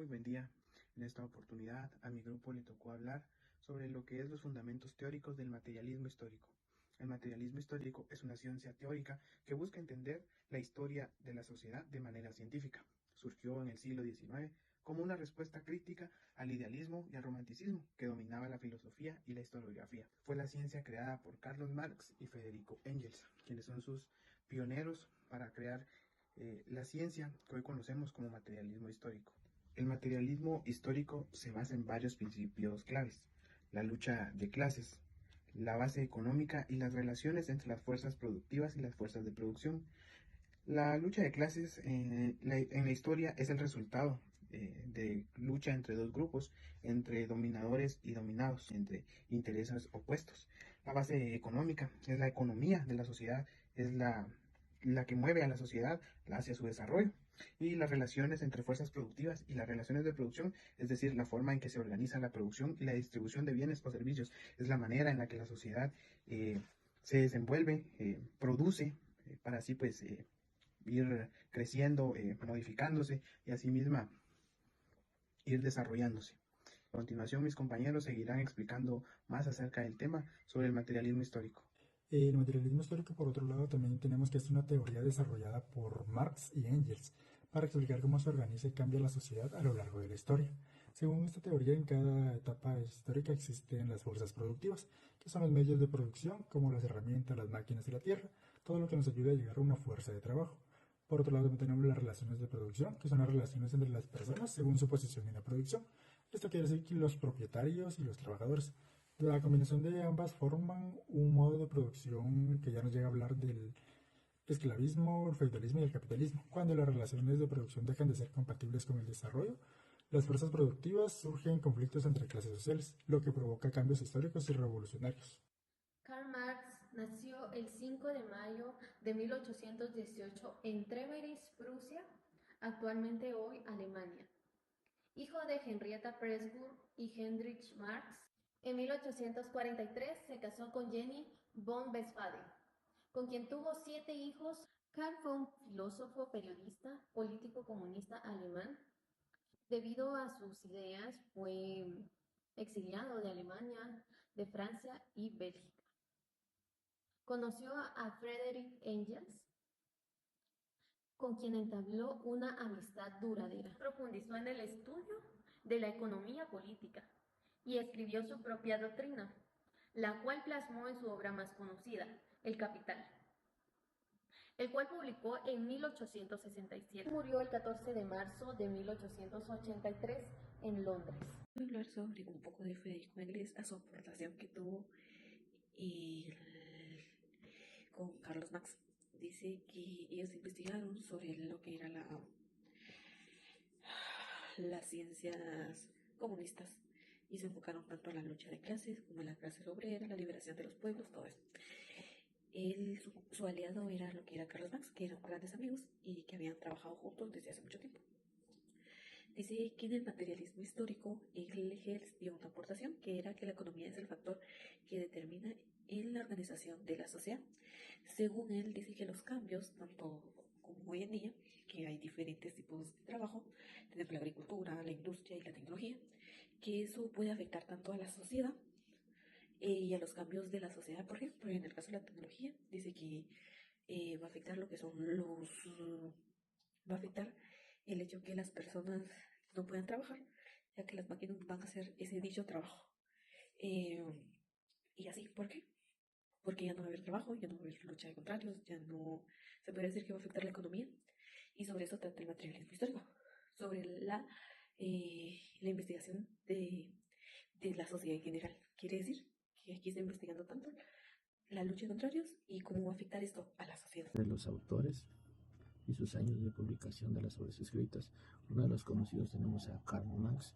Muy buen día. En esta oportunidad a mi grupo le tocó hablar sobre lo que es los fundamentos teóricos del materialismo histórico. El materialismo histórico es una ciencia teórica que busca entender la historia de la sociedad de manera científica. Surgió en el siglo XIX como una respuesta crítica al idealismo y al romanticismo que dominaba la filosofía y la historiografía. Fue la ciencia creada por Carlos Marx y Federico Engels, quienes son sus pioneros para crear la ciencia que hoy conocemos como materialismo histórico. El materialismo histórico se basa en varios principios claves: la lucha de clases, la base económica y las relaciones entre las fuerzas productivas y las fuerzas de producción. La lucha de clases en la historia es el resultado de lucha entre dos grupos, entre dominadores y dominados, entre intereses opuestos. La base económica es la economía de la sociedad, es la que mueve a la sociedad hacia su desarrollo. Y las relaciones entre fuerzas productivas y las relaciones de producción, es decir, la forma en que se organiza la producción y la distribución de bienes o servicios, es la manera en la que la sociedad se desenvuelve, produce, para así pues ir creciendo, modificándose y así misma ir desarrollándose. A continuación, mis compañeros seguirán explicando más acerca del tema sobre el materialismo histórico. El materialismo histórico, por otro lado, también tenemos que es una teoría desarrollada por Marx y Engels para explicar cómo se organiza y cambia la sociedad a lo largo de la historia. Según esta teoría, en cada etapa histórica existen las fuerzas productivas, que son los medios de producción, como las herramientas, las máquinas y la tierra, todo lo que nos ayuda a llegar a una fuerza de trabajo. Por otro lado, también tenemos las relaciones de producción, que son las relaciones entre las personas según su posición en la producción. Esto quiere decir que los propietarios y los trabajadores. La combinación de ambas forman un modo de producción que ya nos llega a hablar del esclavismo, el feudalismo y el capitalismo. Cuando las relaciones de producción dejan de ser compatibles con el desarrollo, las fuerzas productivas surgen conflictos entre clases sociales, lo que provoca cambios históricos y revolucionarios. Karl Marx nació el 5 de mayo de 1818 en Tremeris, Prusia, actualmente hoy Alemania. Hijo de Henrietta Pressburg y Heinrich Marx, en 1843 se casó con Jenny von Westphalen, con quien tuvo 7 hijos. Karl fue un filósofo, periodista, político comunista alemán. Debido a sus ideas fue exiliado de Alemania, de Francia y Bélgica. Conoció a Friedrich Engels, con quien entabló una amistad duradera. Profundizó en el estudio de la economía política y escribió su propia doctrina, la cual plasmó en su obra más conocida, El Capital, el cual publicó en 1867. Murió el 14 de marzo de 1883 en Londres. Voy a hablar sobre un poco de Federico Engels, a su aportación que tuvo con Carlos Marx. Dice que ellos investigaron sobre lo que era las ciencias comunistas y se enfocaron tanto en la lucha de clases como en la clase obrera, la liberación de los pueblos, todo eso. Su aliado era lo que era Carlos Marx, que eran grandes amigos y que habían trabajado juntos desde hace mucho tiempo. Dice que en el materialismo histórico, Engels dio una aportación que era que la economía es el factor que determina en la organización de la sociedad. Según él, dice que los cambios, tanto como hoy en día, que hay diferentes tipos de trabajo, tenemos la agricultura, la industria y la tecnología, que eso puede afectar tanto a la sociedad y a los cambios de la sociedad. Por ejemplo, en el caso de la tecnología, dice que va a afectar lo que son va a afectar el hecho que las personas no puedan trabajar, ya que las máquinas van a hacer ese dicho trabajo. Y así, ¿por qué? Porque ya no va a haber trabajo, ya no va a haber lucha de contrarios, ya no se puede decir que va a afectar la economía. Y sobre eso trata el materialismo histórico, sobre la investigación de la sociedad en general. Quiere decir que aquí está investigando tanto la lucha de contrarios y cómo va a afectar esto a la sociedad. De los autores y sus años de publicación de las obras escritas. Uno de los conocidos tenemos a Karl Marx.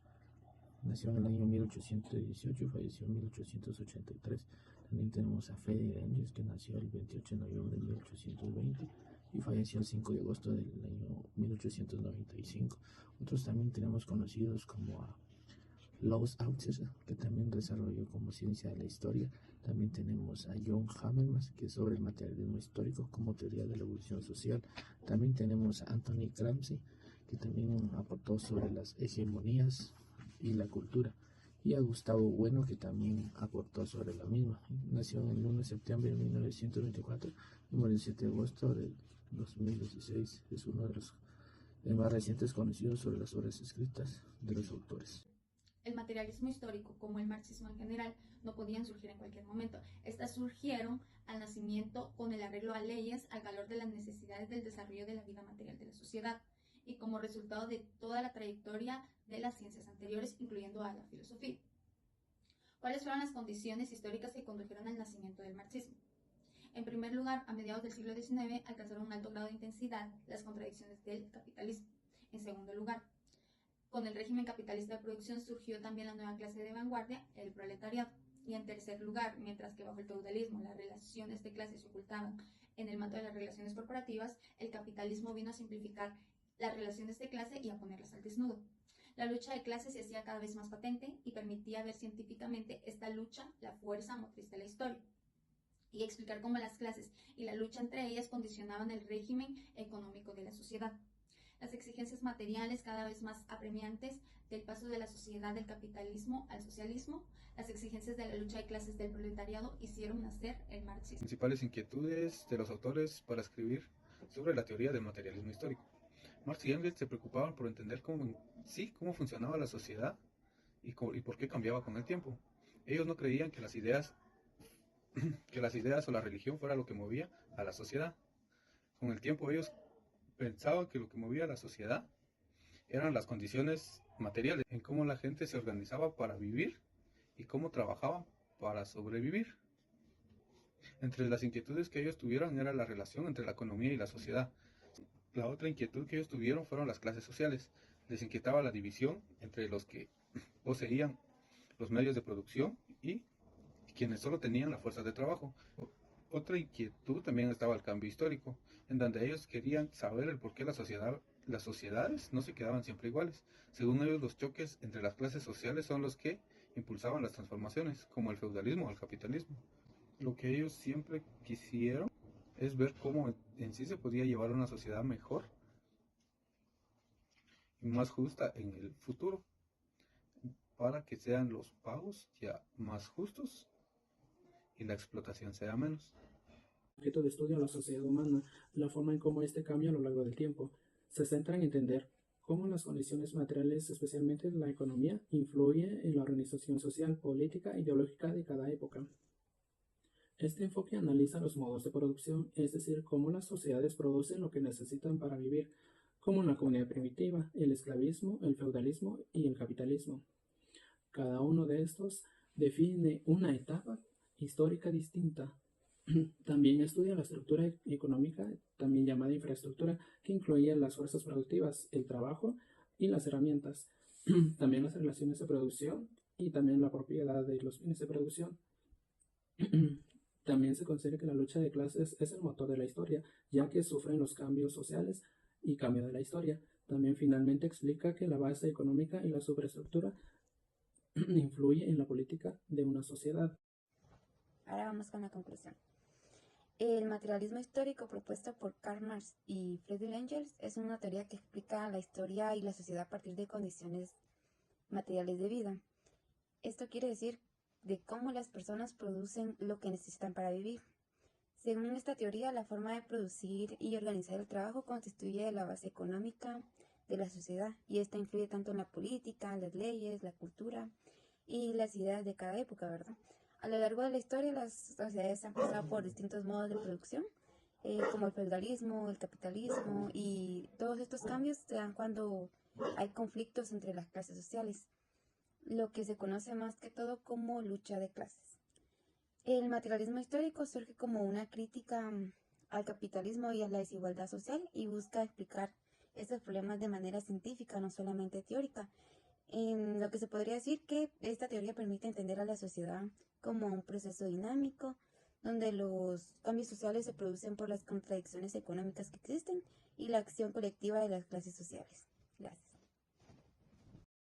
Nació en el año 1818 y falleció en 1883. También tenemos a Friedrich Engels, que nació el 28 de noviembre de 1820 y falleció el 5 de agosto del año 1895. Otros también tenemos conocidos como a Lowes Althusser, que también desarrolló como ciencia de la historia. También tenemos a John Habermas, que es sobre el materialismo histórico como teoría de la evolución social. También tenemos a Anthony Gramsci, que también aportó sobre las hegemonías y la cultura, y a Gustavo Bueno, que también aportó sobre la misma. Nació el 1 de septiembre de 1924 y murió el 7 de agosto de 2016. Es uno de los más recientes conocidos sobre las obras escritas de los autores. El materialismo histórico, como el marxismo en general, no podían surgir en cualquier momento. Estas surgieron al nacimiento con el arreglo a leyes al calor de las necesidades del desarrollo de la vida material de la sociedad y como resultado de toda la trayectoria de las ciencias anteriores, incluyendo a la filosofía. ¿Cuáles fueron las condiciones históricas que condujeron al nacimiento del marxismo? En primer lugar, a mediados del siglo XIX alcanzaron un alto grado de intensidad las contradicciones del capitalismo. En segundo lugar, con el régimen capitalista de producción surgió también la nueva clase de vanguardia, el proletariado. Y en tercer lugar, mientras que bajo el feudalismo las relaciones de clase se ocultaban en el manto de las relaciones corporativas, el capitalismo vino a simplificar las relaciones de clase y a ponerlas al desnudo. La lucha de clases se hacía cada vez más patente y permitía ver científicamente esta lucha, la fuerza motriz de la historia, y explicar cómo las clases y la lucha entre ellas condicionaban el régimen económico de la sociedad. Las exigencias materiales cada vez más apremiantes del paso de la sociedad del capitalismo al socialismo, las exigencias de la lucha de clases del proletariado hicieron nacer el marxismo. Principales inquietudes de los autores para escribir sobre la teoría del materialismo histórico. Marx y Engels se preocupaban por entender cómo funcionaba la sociedad y por qué cambiaba con el tiempo. Ellos no creían que las ideas o la religión fuera lo que movía a la sociedad. Con el tiempo ellos pensaban que lo que movía a la sociedad eran las condiciones materiales, en cómo la gente se organizaba para vivir y cómo trabajaban para sobrevivir. Entre las inquietudes que ellos tuvieron era la relación entre la economía y la sociedad. La otra inquietud que ellos tuvieron fueron las clases sociales. Les inquietaba la división entre los que poseían los medios de producción y quienes solo tenían la fuerza de trabajo. Otra inquietud también estaba el cambio histórico, en donde ellos querían saber el por qué las sociedades no se quedaban siempre iguales. Según ellos, los choques entre las clases sociales son los que impulsaban las transformaciones, como el feudalismo o el capitalismo. Lo que ellos siempre quisieron es ver cómo en sí se podía llevar una sociedad mejor y más justa en el futuro, para que sean los pagos ya más justos y la explotación sea menos. Objeto de estudio a la sociedad humana, la forma en cómo éste cambia a lo largo del tiempo. Se centra en entender cómo las condiciones materiales, especialmente la economía, influyen en la organización social, política e ideológica de cada época. Este enfoque analiza los modos de producción, es decir, cómo las sociedades producen lo que necesitan para vivir, como en la comunidad primitiva, el esclavismo, el feudalismo y el capitalismo. Cada uno de estos define una etapa histórica distinta. También estudia la estructura económica, también llamada infraestructura, que incluye las fuerzas productivas, el trabajo y las herramientas. También las relaciones de producción y también la propiedad de los bienes de producción. También se considera que la lucha de clases es el motor de la historia, ya que sufren los cambios sociales y cambio de la historia. También finalmente explica que la base económica y la superestructura influye en la política de una sociedad. Ahora vamos con la conclusión. El materialismo histórico propuesto por Karl Marx y Friedrich Engels es una teoría que explica la historia y la sociedad a partir de condiciones materiales de vida. Esto quiere decir de cómo las personas producen lo que necesitan para vivir. Según esta teoría, la forma de producir y organizar el trabajo constituye la base económica de la sociedad y esta influye tanto en la política, las leyes, la cultura y las ideas de cada época, ¿verdad? A lo largo de la historia, las sociedades han pasado por distintos modos de producción, como el feudalismo, el capitalismo, y todos estos cambios se dan cuando hay conflictos entre las clases sociales, lo que se conoce más que todo como lucha de clases. El materialismo histórico surge como una crítica al capitalismo y a la desigualdad social y busca explicar estos problemas de manera científica, no solamente teórica. En lo que se podría decir que esta teoría permite entender a la sociedad como un proceso dinámico, donde los cambios sociales se producen por las contradicciones económicas que existen y la acción colectiva de las clases sociales. Gracias.